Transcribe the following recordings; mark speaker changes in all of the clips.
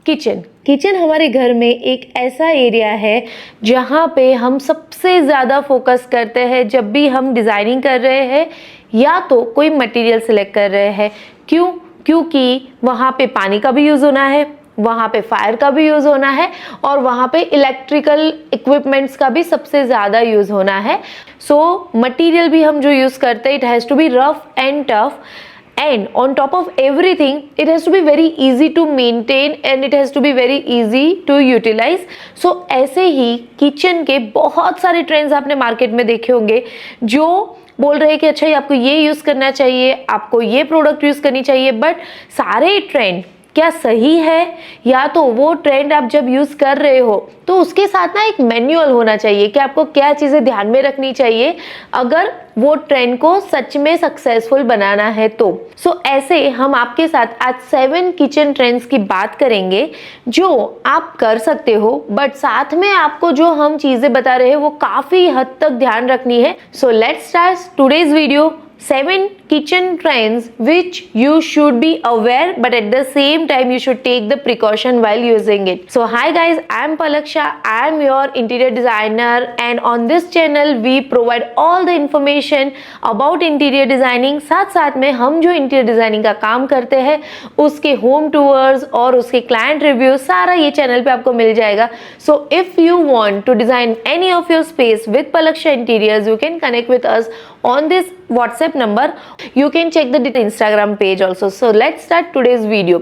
Speaker 1: Kitchen हमारे घर में एक ऐसा एरिया है जहाँ पे हम सबसे ज़्यादा फोकस करते हैं जब भी हम डिज़ाइनिंग कर रहे हैं या तो कोई मटेरियल सिलेक्ट कर रहे हैं। क्योंकि वहाँ पे पानी का भी यूज़ होना है, वहाँ पे फायर का भी यूज़ होना है और वहाँ पे इलेक्ट्रिकल इक्विपमेंट्स का भी सबसे ज़्यादा यूज़ होना है। सो मटेरियल भी हम जो यूज़ करते हैं, it has to be rough and tough, and on top of everything it has to be very easy to maintain and it has to be very easy to utilize। so ऐसे ही kitchen के बहुत सारे trends आपने market में देखे होंगे जो बोल रहे हैं कि अच्छा आपको ये यूज़ करना चाहिए, आपको ये प्रोडक्ट यूज़ करनी चाहिए, बट सारे ट्रेंड क्या सही है? या तो वो ट्रेंड आप जब यूज़ कर रहे हो तो उसके साथ ना एक मैनुअल होना चाहिए कि आपको क्या चीज़ें ध्यान में रखनी चाहिए अगर वो ट्रेंड को सच में सक्सेसफुल बनाना है तो। ऐसे हम आपके साथ आज 7 किचन ट्रेंड्स की बात करेंगे जो आप कर सकते हो, बट साथ में आपको जो हम चीज़ें बता रहे हैं वो काफ़ी हद तक ध्यान रखनी है। So let's start today's video. 7 kitchen trends which you should be aware, but at the same time you should take the precaution while using it. So hi guys, I am Palaksha, I am your interior designer and on this channel we provide all the information about interior designing। साथ साथ में हम जो interior designing का काम करते हैं उसके home tours और उसके client reviews सारा ये channel पे आपको मिल जाएगा। So if you want to design any of your space with Palaksha Interiors, you can connect with us on this WhatsApp number। You can check the Instagram page also। So let's start today's video।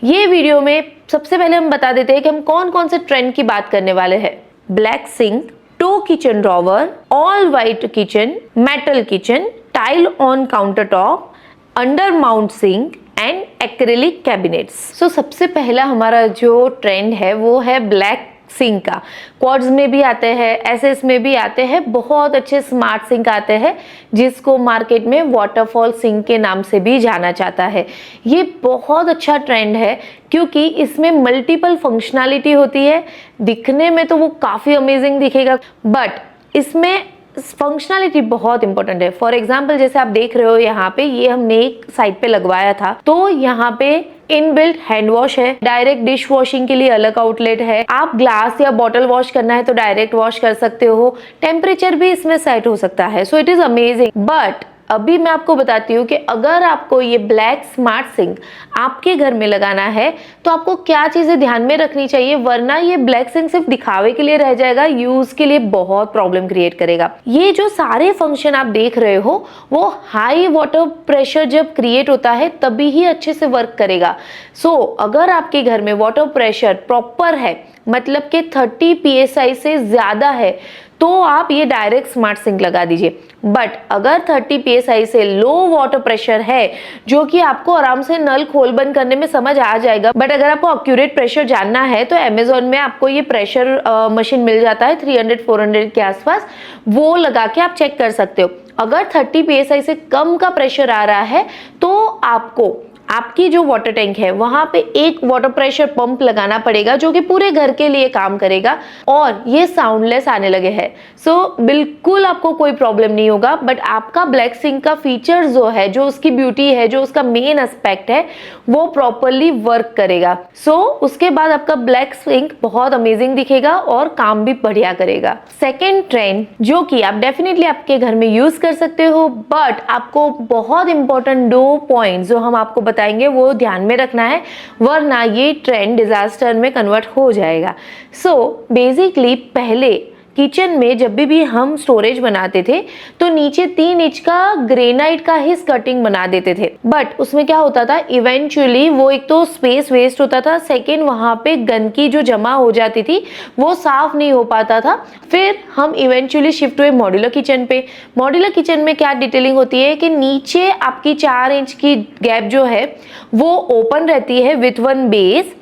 Speaker 1: ये video में सबसे पहले हम बता देते हैं कि हम कौन कौन से ट्रेंड की बात करने वाले हैं। Black sink, toe kitchen drawer, all white kitchen, metal kitchen, tile on countertop, under mount sink and acrylic cabinets. सबसे पहला हमारा जो ट्रेंड है वो है ब्लैक सिंक का। क्वार्ट्ज में भी आते हैं, एसएस में भी आते हैं, बहुत अच्छे स्मार्ट सिंक आते हैं जिसको मार्केट में वाटरफॉल सिंक के नाम से भी जाना जाता है। ये बहुत अच्छा ट्रेंड है क्योंकि इसमें मल्टीपल फंक्शनैलिटी होती है। दिखने में तो वो काफ़ी अमेजिंग दिखेगा, बट इसमें फंक्शनैलिटी बहुत इंपॉर्टेंट है। फॉर एग्जाम्पल जैसे आप देख रहे हो यहाँ पे, ये हमने एक साइड पे लगवाया था तो यहाँ पे इनबिल्ट हैंड वॉश है, डायरेक्ट डिश वॉशिंग के लिए अलग आउटलेट है, आप ग्लास या बॉटल वॉश करना है तो डायरेक्ट वॉश कर सकते हो, टेम्परेचर भी इसमें सेट हो सकता है। So it is amazing. But अभी मैं आपको बताती हूँ कि अगर आपको ये ब्लैक स्मार्ट सिंक आपके घर में लगाना है तो आपको क्या चीज़ें ध्यान में रखनी चाहिए, वरना ये ब्लैक सिंक सिर्फ दिखावे के लिए रह जाएगा, यूज के लिए बहुत प्रॉब्लम क्रिएट करेगा। ये जो सारे फंक्शन आप देख रहे हो वो हाई वाटर प्रेशर जब क्रिएट होता है तभी ही अच्छे से वर्क करेगा। अगर आपके घर में वाटर प्रेशर प्रॉपर है, मतलब कि 30 psi से ज़्यादा है, तो आप ये डायरेक्ट स्मार्ट सिंक लगा दीजिए। बट अगर 30 psi से लो वाटर प्रेशर है, जो कि आपको आराम से नल खोल बंद करने में समझ आ जाएगा, बट अगर आपको एक्यूरेट प्रेशर जानना है तो अमेजोन में आपको ये प्रेशर मशीन मिल जाता है 300-400 के आसपास, वो लगा के आप चेक कर सकते हो। अगर 30 psi से कम का प्रेशर आ रहा है तो आपको आपकी जो वाटर टैंक है वहां पे एक वाटर प्रेशर पंप लगाना पड़ेगा जो कि पूरे घर के लिए काम करेगा और ये साउंडलेस आने लगे हैं। बिल्कुल आपको कोई प्रॉब्लम नहीं होगा, बट आपका ब्लैक सिंक का फीचर जो है, जो उसकी ब्यूटी है, जो उसका मेन एस्पेक्ट है, वो प्रॉपरली वर्क करेगा। उसके बाद आपका ब्लैक सिंक बहुत अमेजिंग दिखेगा और काम भी बढ़िया करेगा। सेकेंड ट्रेंड जो कि आप डेफिनेटली आपके घर में यूज कर सकते हो, बट आपको बहुत इंपॉर्टेंट 2 पॉइंट जो हम आपको बताएंगे वो ध्यान में रखना है, वरना ये ट्रेंड डिजास्टर में कन्वर्ट हो जाएगा। बेसिकली पहले किचन में जब भी हम स्टोरेज बनाते थे तो नीचे 3 इंच का ग्रेनाइट का ही स्कर्टिंग बना देते थे, बट उसमें क्या होता था, इवेंचुअली वो एक तो स्पेस वेस्ट होता था, सेकेंड वहां पे गंदगी जो जमा हो जाती थी वो साफ नहीं हो पाता था। फिर हम इवेंचुअली शिफ्ट हुए मॉड्यूलर किचन पे। मॉड्यूलर किचन में क्या डिटेलिंग होती है कि नीचे आपकी 4 इंच की गैप जो है वो ओपन रहती है विथ 1 बेस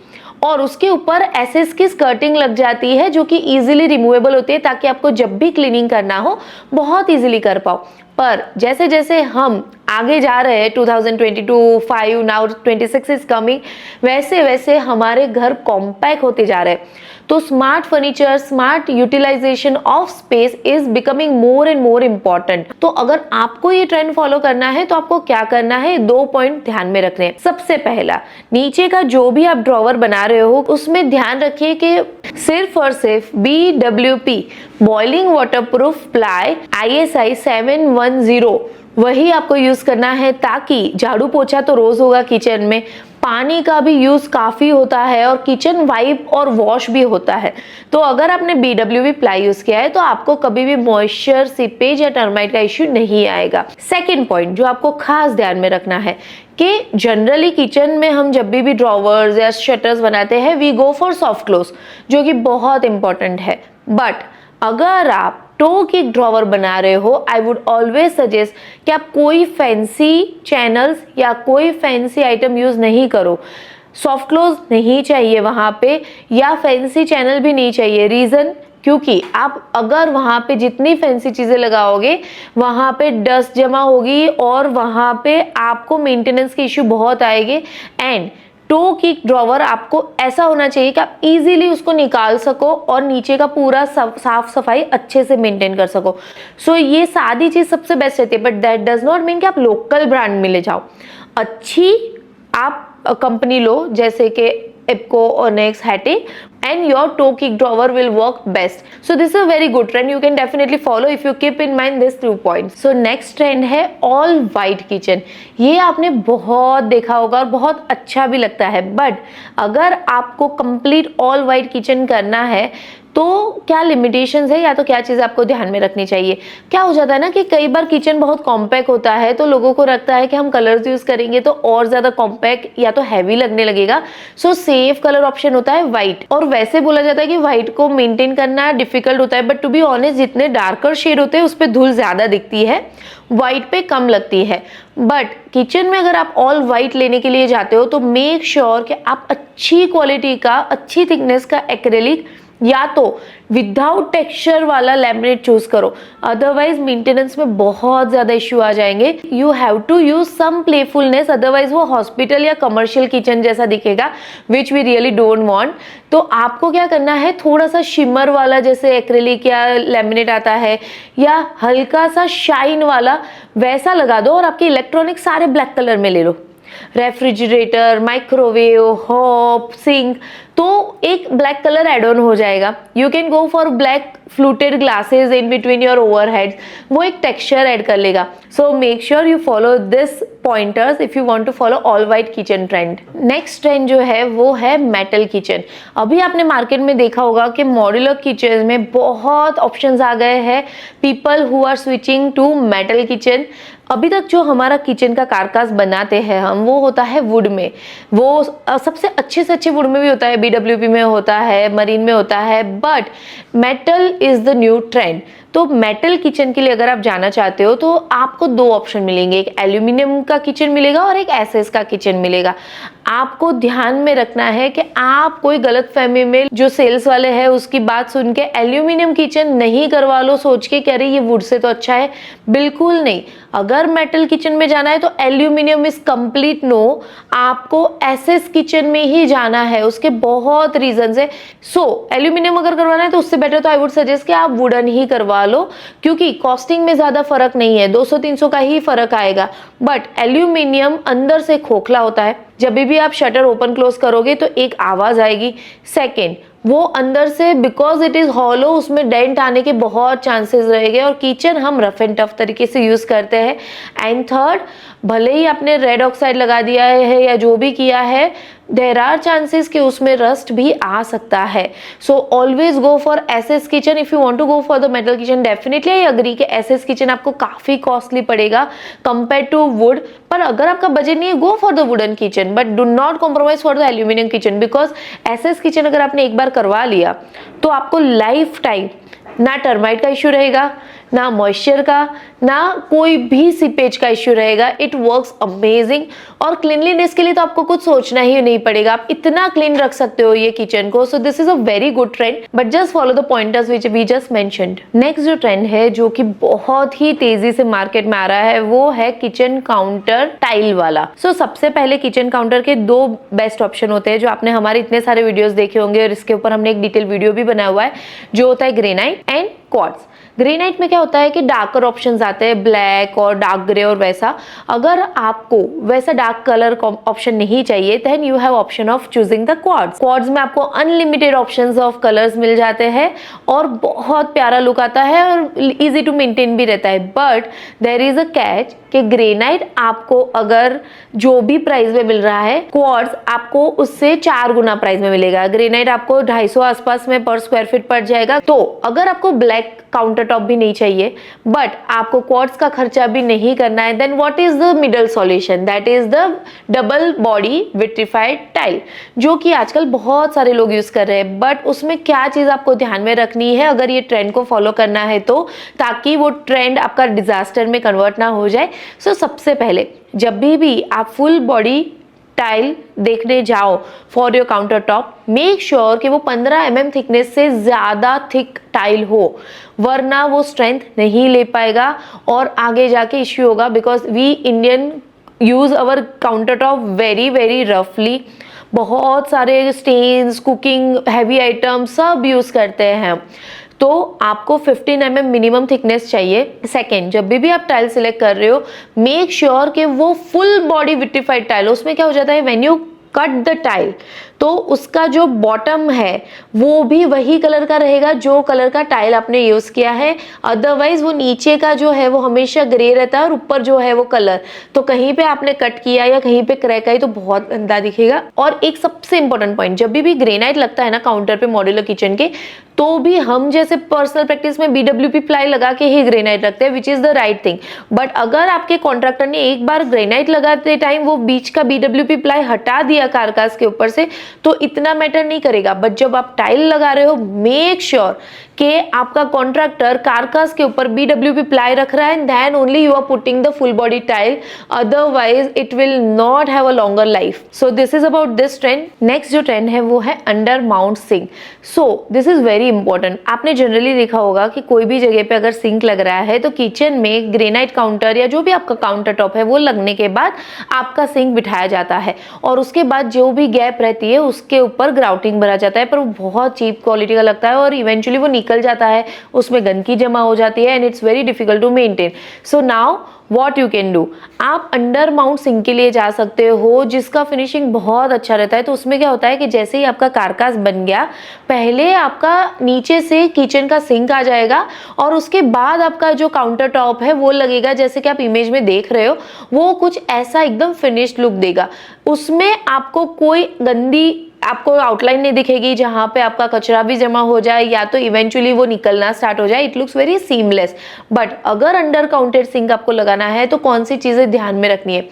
Speaker 1: और उसके ऊपर एसएस की स्कर्टिंग लग जाती है जो कि इजीली रिमूवेबल होती है ताकि आपको जब भी क्लीनिंग करना हो बहुत इजीली कर पाओ। पर जैसे जैसे हम आगे जा रहे हैं 2022, 5 नाउ 26 इज कमिंग, वैसे वैसे हमारे घर कॉम्पैक्ट होते जा रहे हैं। तो smart furniture, smart utilisation of space is becoming more and more important. तो अगर आपको ये ट्रेंड फॉलो करना है तो आपको क्या करना है, 2 पॉइंट ध्यान में रखने हैं। सबसे पहला, नीचे का जो भी आप ड्रॉवर बना रहे हो उसमें ध्यान रखिए कि सिर्फ और सिर्फ BWP boiling waterproof ply ISI 710 वही आपको यूज करना है, ताकि झाड़ू पोछा तो रोज होगा किचन में, पानी का भी यूज काफी होता है और किचन वाइप और वॉश भी होता है। तो अगर आपने BWP प्लाई यूज किया है तो आपको कभी भी मॉइस्चर, सीपेज या टर्माइट का इश्यू नहीं आएगा। सेकेंड पॉइंट जो आपको खास ध्यान में रखना है कि जनरली किचन में हम जब भी ड्रॉवर्स या शटर्स बनाते हैं we go for soft close, जो कि बहुत इंपॉर्टेंट है। बट अगर आप टो की ड्रॉवर बना रहे हो, आई वुड ऑलवेज सजेस्ट कि आप कोई फैंसी चैनल्स या कोई फैंसी आइटम यूज नहीं करो। सॉफ्ट क्लोज नहीं चाहिए वहां पे, या फैंसी चैनल भी नहीं चाहिए। रीजन, क्योंकि आप अगर वहां पे जितनी फैंसी चीजें लगाओगे वहां पे डस्ट जमा होगी और वहां पे आपको मेंटेनेंस की इश्यू बहुत आएगी। एंड टो की ड्रॉवर आपको ऐसा होना चाहिए कि आप इजीली उसको निकाल सको और नीचे का पूरा साफ सफाई अच्छे से मेंटेन कर सको। सो ये सादी चीज सबसे बेस्ट रहती है, but that does not mean कि आप लोकल ब्रांड में ले जाओ। अच्छी आप कंपनी लो जैसे कि एप्को, ओनेक्स, Hettich, and your toe kick drawer will work best. So this is a very good trend, you can definitely follow if you keep in mind these 2 points. So next trend है all white kitchen। ये आपने बहुत देखा होगा और बहुत अच्छा भी लगता है, बट अगर आपको complete all white kitchen करना है तो क्या लिमिटेशंस है या तो क्या चीज़ आपको ध्यान में रखनी चाहिए। क्या हो जाता है ना कि कई बार किचन बहुत कॉम्पैक्ट होता है तो लोगों को लगता है कि हम कलर्स यूज करेंगे तो और ज्यादा कॉम्पैक्ट या तो हैवी लगने लगेगा। सो सेफ कलर ऑप्शन होता है व्हाइट, और वैसे बोला जाता है कि व्हाइट को मेंटेन करना डिफिकल्ट होता है, बट टू बी ऑनेस्ट जितने डार्कर शेड होते हैं उस पर धूल ज्यादा दिखती है, व्हाइट पे कम लगती है। बट किचन में अगर आप ऑल व्हाइट लेने के लिए जाते हो तो मेक श्योर कि आप अच्छी क्वालिटी का, अच्छी थिकनेस का एक्रेलिक या तो विदाउट टेक्सचर वाला लैमिनेट चूज करो, अदरवाइज मेंटेनेंस में बहुत ज्यादा इश्यू आ जाएंगे। You have to use some playfulness, otherwise वो हॉस्पिटल या कमर्शियल किचन जैसा दिखेगा, which we really don't want. तो आपको क्या करना है, थोड़ा सा शिमर वाला जैसे एक्रेलिक या लैमिनेट आता है या हल्का सा शाइन वाला वैसा लगा दो और आपके इलेक्ट्रॉनिक सारे ब्लैक कलर में ले लो। रेफ्रिजरेटर, माइक्रोवेव, हॉब, सिंक, तो एक ब्लैक कलर एड ऑन हो जाएगा। You can go for black fluted glasses in between your overheads, वो एक टेक्सचर ऐड कर लेगा। So make sure you follow this pointers if you want to follow all white kitchen trend. Next trend जो है वो है metal kitchen. अभी आपने मार्केट में देखा होगा कि मॉड्यूलर किचन में बहुत ऑप्शंस आ गए हैं, people who are switching to metal kitchen. अभी तक जो हमारा किचन का कारकास बनाते हैं हम, वो होता है वुड में, वो सबसे अच्छे से अच्छे वुड में भी होता है, BWP में होता है, मरीन में होता है, but metal is the new trend. तो मेटल किचन के लिए अगर आप जाना चाहते हो तो आपको 2 ऑप्शन मिलेंगे, एक एल्यूमिनियम का किचन मिलेगा और एक SS का किचन मिलेगा। आपको ध्यान में रखना है कि आप कोई गलत फहमी में जो सेल्स वाले हैं उसकी बात सुन के एल्यूमिनियम किचन नहीं करवा लो सोच के कह रही ये वुड से तो अच्छा है, बिल्कुल नहीं। अगर मेटल किचन में जाना है तो एल्यूमिनियम इज कंप्लीट नो, आपको SS किचन में ही जाना है, उसके बहुत रीजंस है। सो एल्यूमिनियम अगर करवाना है तो उससे बेटर तो आई वुड सजेस्ट कि आप वुडन ही करवा लो, क्योंकि कॉस्टिंग में ज्यादा फर्क नहीं है, 200-300 का ही फर्क आएगा। बट एल्यूमिनियम अंदर से खोखला होता है, जब भी आप शटर ओपन क्लोज करोगे तो एक आवाज आएगी। सेकेंड, वो अंदर से बिकॉज इट इज हॉलो उसमें डेंट आने के बहुत चांसेस रहेंगे, और किचन हम रफ एंड टफ तरीके से यूज करते हैं। एंड थर्ड, भले ही आपने रेड ऑक्साइड लगा दिया है या जो भी किया है, देर आर चांसेस कि उसमें रस्ट भी आ सकता है। So always go for SS kitchen if you want to go for the metal kitchen. Definitely I agree कि SS किचन आपको काफी कॉस्टली पड़ेगा कंपेयर टू वुड, पर अगर आपका बजट नहीं है गो for the wooden kitchen, but do not compromise for the aluminium kitchen, because SS kitchen अगर आपने एक बार करवा लिया तो आपको लाइफ टाइम ना टर्माइट का इश्यू रहेगा, ना मॉइस्चर का, ना कोई भी सीपेज का इश्यू रहेगा। It works amazing. और क्लीनलीनेस के लिए तो आपको कुछ सोचना ही नहीं पड़ेगा, आप इतना क्लीन रख सकते हो ये किचन को। So this is a very good trend, but just follow the pointers which we just mentioned. Next जो ट्रेंड है जो कि बहुत ही तेजी से मार्केट में आ रहा है वो है किचन काउंटर टाइल वाला। सो सबसे पहले किचन काउंटर के दो बेस्ट ऑप्शन होते हैं जो आपने हमारे इतने सारे वीडियोस देखे होंगे, और इसके ऊपर हमने एक डिटेल वीडियो भी बनाया हुआ है, जो होता है ग्रेनाइट एंड क्वार्ट्ज। ग्रेनाइट में क्या होता है कि डार्कर ऑप्शंस आते हैं, ब्लैक और डार्क ग्रे और वैसा। अगर आपको वैसा डार्क कलर ऑप्शन नहीं चाहिए, then you have option of choosing the quartz. Quartz में आपको अनलिमिटेड ऑप्शंस ऑफ कलर्स मिल जाते हैं और बहुत प्यारा लुक आता है और इजी टू मेंटेन भी रहता है। But there is a catch कि ग्रेनाइट आपको अगर जो भी प्राइस में मिल रहा है, क्वार्ट्ज आपको उससे 4 गुना प्राइस में मिलेगा। ग्रेनाइट आपको 250 आसपास में पर स्क्वायर फीट पड़ जाएगा। तो अगर आपको ब्लैक काउंटर टॉप भी नहीं चाहिए बट आपको क्वार्ट्ज का खर्चा भी नहीं करना है, then what is the middle solution, that is the double body vitrified tile, जो कि आजकल बहुत सारे लोग यूज कर रहे हैं। बट उसमें क्या चीज आपको ध्यान में रखनी है अगर ये ट्रेंड को फॉलो करना है तो, ताकि वो ट्रेंड आपका डिजास्टर में कन्वर्ट ना हो जाए। सो सबसे पहले जब भी आप फुल बॉडी टाइल देखने जाओ for your counter top, make sure कि वो 15 mm थिकनेस से ज्यादा थिक टाइल हो, वरना वो स्ट्रेंथ नहीं ले पाएगा और आगे जाके इश्यू होगा। Because we Indian use our countertop very very रफली, बहुत सारे स्टेन्स, कुकिंग हैवी आइटम सब यूज करते हैं। तो आपको 15 mm मिनिमम थिकनेस चाहिए। सेकेंड, जब भी आप टाइल सिलेक्ट कर रहे हो, मेक श्योर कि वो फुल बॉडी विट्रिफाइड टाइल हो। उसमें क्या हो जाता है, when you cut the tile तो उसका जो बॉटम है वो भी वही कलर का रहेगा जो कलर का टाइल आपने यूज किया है। अदरवाइज वो नीचे का जो है वो हमेशा ग्रे रहता है और ऊपर जो है वो कलर, तो कहीं पे आपने कट किया या कहीं पे क्रैक आई तो बहुत गंदा दिखेगा। और एक सबसे इंपॉर्टेंट पॉइंट, जब भी ग्रेनाइट लगता है ना काउंटर पे मॉड्यूलर किचन के, तो भी हम जैसे पर्सनल प्रैक्टिस में BWP प्लाई लगा के ही ग्रेनाइट रखते हैं, which is the right thing. But अगर आपके कॉन्ट्रैक्टर ने एक बार ग्रेनाइट लगाते टाइम वो बीच का BWP प्लाई हटा दिया कारकास के ऊपर से, तो इतना मैटर नहीं करेगा। बट जब आप टाइल लगा रहे हो, मेक श्योर कि आपका कॉन्ट्रैक्टर कारकास के ऊपर BWP प्लाई रख रहा है, then only you are putting the full body tile, otherwise it will not have a longer life. So this is about this trend. Next जो ट्रेंड है वो है under mount sink. So this is very important. आपने generally देखा होगा कि कोई भी जगह पे अगर सिंक लग रहा है तो किचन में ग्रेनाइट काउंटर या जो भी आपका काउंटर टॉप है वो लगने के बाद आपका सिंक बिठाया जाता है और उसके बाद जो भी गैप रहती है उसके ऊपर ग्राउटिंग भरा जाता है, पर वो बहुत चीप क्वालिटी का लगता है और इवेंचुअली वो निकल जाता है, उसमें गंदगी जमा हो जाती है and it's very difficult to maintain. So now what you can do, आप अंडर माउंट सिंक के लिए जा सकते हो जिसका फिनिशिंग बहुत अच्छा रहता है। तो उसमें क्या होता है कि जैसे ही आपका कारकास बन गया, पहले आपका नीचे से किचन का सिंक आ जाएगा और उसके बाद आपका जो काउंटर टॉप है वो लगेगा, जैसे कि आप इमेज में देख रहे हो, वो कुछ ऐसा एकदम फिनिश्ड लुक देगा। उसमें आपको कोई गंदी आपको आउटलाइन नहीं दिखेगी जहां पे आपका कचरा भी जमा हो जाए या तो इवेंचुअली वो निकलना स्टार्ट हो जाए। It looks very seamless. But अगर अंडर काउंटेड सिंक आपको लगाना है तो कौन सी चीजें ध्यान में रखनी है?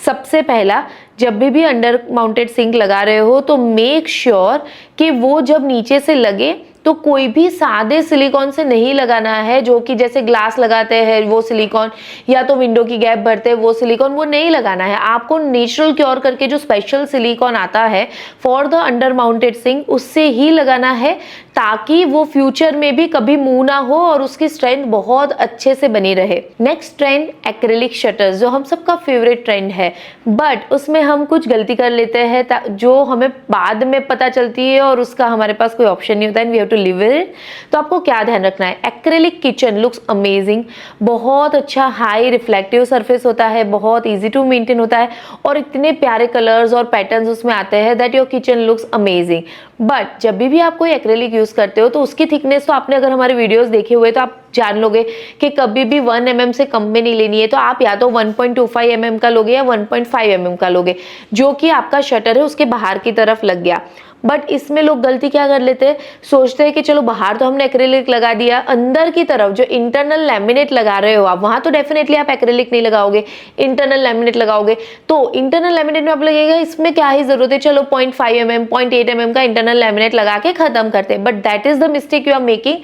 Speaker 1: सबसे पहला, जब भी अंडर माउंटेड सिंक लगा रहे हो तो मेक श्योर कि वो जब नीचे से लगे तो कोई भी सादे सिलिकॉन से नहीं लगाना है, जो कि जैसे ग्लास लगाते हैं वो सिलिकॉन या तो विंडो की गैप भरते हैं वो सिलिकॉन, वो नहीं लगाना है। आपको नेचुरल क्योर करके जो स्पेशल सिलिकॉन आता है for the under mounted sink, उससे ही लगाना है ताकि वो फ्यूचर में भी कभी मूव ना हो और उसकी स्ट्रेंथ बहुत अच्छे से बनी रहे। नेक्स्ट ट्रेंड एक्रेलिक शटर्स, जो हम सबका फेवरेट ट्रेंड है, बट उसमें हम कुछ गलती कर लेते हैं जो हमें बाद में पता चलती है और उसका हमारे पास कोई ऑप्शन नहीं होता है, we have to live with it. तो आपको क्या ध्यान रखना है? एक्रेलिक किचन लुक्स अमेजिंग, बहुत अच्छा हाई रिफ्लेक्टिव सरफेस होता है, बहुत इजी टू मेंटेन होता है और इतने प्यारे कलर्स और पैटर्न्स उसमें आते हैं that your kitchen looks amazing. But जब भी आप कोई एक्रेलिक यूज करते हो तो उसकी थिकनेस तो आपने अगर हमारे वीडियोस देखे हुए तो आप जान लोगे कि कभी भी 1 mm से कम में नहीं लेनी है। तो आप या तो 1.25 mm का लोगे या 1.5 mm का लोगे, जो कि आपका शटर है उसके बाहर की तरफ लग गया। बट इसमें लोग गलती क्या कर लेते हैं, सोचते हैं कि चलो बाहर तो हमने एक्रेलिक लगा दिया, अंदर की तरफ जो इंटरनल लैमिनेट लगा रहे हो आप, वहां तो डेफिनेटली आप एक्रेलिक नहीं लगाओगे, इंटरनल लैमिनेट लगाओगे। तो इंटरनल लैमिनेट में आप लगेगा इसमें क्या ही जरूरत है, चलो 0.5 mm 0.8 mm का इंटरनल लैमिनेट लगा के खत्म करते हैं। But that is the mistake you are making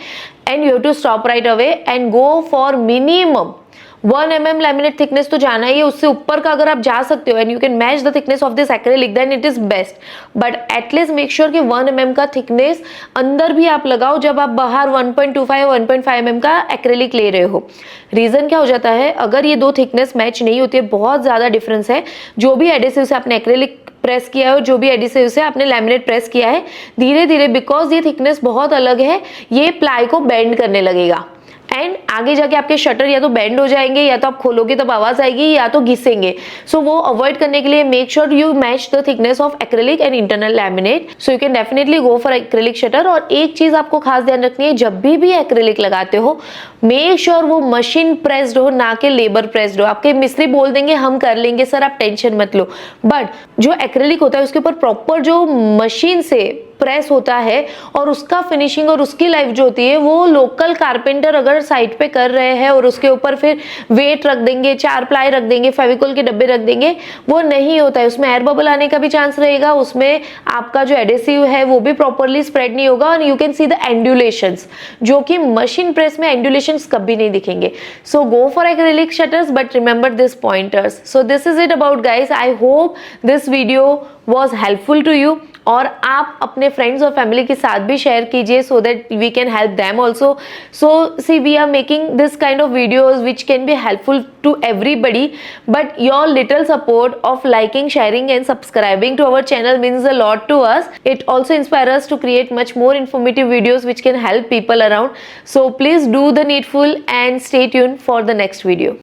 Speaker 1: and you have to stop right away and go for minimum 1 mm laminate thickness तो जाना ही है, उससे ऊपर का अगर आप जा सकते हो and you can match the thickness of this acrylic then it is best. But at least make sure कि 1 mm का थिकनेस अंदर भी आप लगाओ जब आप बाहर 1.25 और 1.5 mm का एक्रेलिक ले रहे हो। रीजन क्या हो जाता है, अगर ये दो थिकनेस मैच नहीं होती है, बहुत ज्यादा डिफरेंस है, जो भी एडेसिव से आपने एक्रेलिक प्रेस किया है और जो भी एडिसिव से आपने लैमिनेट प्रेस किया है, धीरे धीरे बिकॉज ये थिकनेस बहुत अलग है, ये प्लाई को बेंड करने लगेगा एंड आगे जाके आपके शटर या तो बेंड हो जाएंगे, या तो आप खोलोगे तब आवाज आएगी, या तो घिसेंगे। सो वो अवॉइड करने के लिए make sure you match the thickness of acrylic and internal laminate, so you can definitely go for acrylic shutter. और एक चीज आपको खास ध्यान रखनी है, जब भी एक्रेलिक लगाते हो मेक श्योर वो मशीन प्रेस्ड हो, ना कि लेबर प्रेस्ड हो। आपके मिस्त्री बोल देंगे हम कर लेंगे सर, आप टेंशन मत लो, बट जो एक्रेलिक होता है उसके ऊपर प्रॉपर जो मशीन से प्रेस होता है और उसका फिनिशिंग और उसकी लाइफ जो होती है, वो लोकल कारपेंटर अगर साइड पे कर रहे हैं और उसके ऊपर फिर वेट रख देंगे, 4 प्लाई रख देंगे, फेविकोल के डब्बे रख देंगे, वो नहीं होता है। उसमें एयर बबल आने का भी चांस रहेगा, उसमें आपका जो एडेसिव है वो भी प्रॉपरली स्प्रेड नहीं होगा और you can see the undulations, जो कि मशीन प्रेस में एंडुलेशंस कभी नहीं दिखेंगे। So go for acrylic shutters but remember this pointers. So this is it about guys, I hope this video was helpful to you, और आप अपने friends और फैमिली के साथ भी शेयर कीजिए so that we can help them also. So see we are making this kind of videos which can be helpful to everybody, but your little support of liking, sharing and subscribing to our channel means a lot to us. It also inspires us to create much more informative videos which can help people around. So please do the needful and stay tuned for the next video.